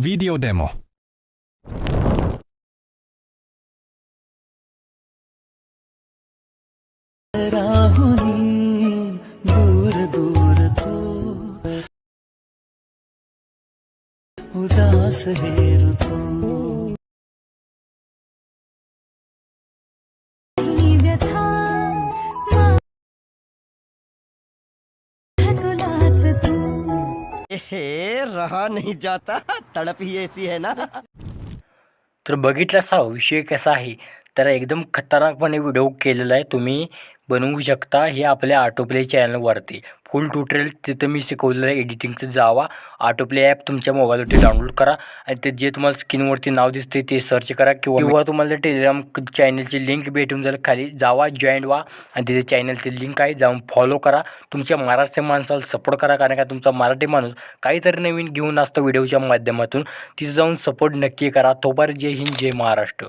Video demo. राहुनी दूर दूर तो उदास हेरु तो व्यथा तुलाच तू हे रहा नहीं जाता, तड़प ही ऐसी है ना। तर बघितलाच हा विषय कसा आहे. तर एकदम खतरनाकपणे व्हिडिओ केलेला आहे, तुम्ही बनवू शकता हे आपल्या ऑटोप्ले चॅनलवरती. फुल ट्युटोरियल तिथं मी शिकवलेलं आहे एडिटिंगचं. जावा ऑटोप्ले ॲप तुमच्या मोबाईलवरती डाउनलोड करा आणि ते जे तुम्हाला स्क्रीनवरती नाव दिसते ते सर्च करा किंवा तुम्हाला टेलिग्राम चॅनलची लिंक भेटून जाईल. खाली जावा, जॉईन व्हा आणि तिथे चॅनलची लिंक आहे, जाऊन फॉलो करा. तुमच्या महाराष्ट्र माणसाला सपोर्ट करा, कारण का तुमचा मराठी माणूस काहीतरी नवीन घेऊन असतो व्हिडिओच्या माध्यमातून. तिथं जाऊन सपोर्ट नक्की करा. तोपर्यंत जय हिंद, जय महाराष्ट्र.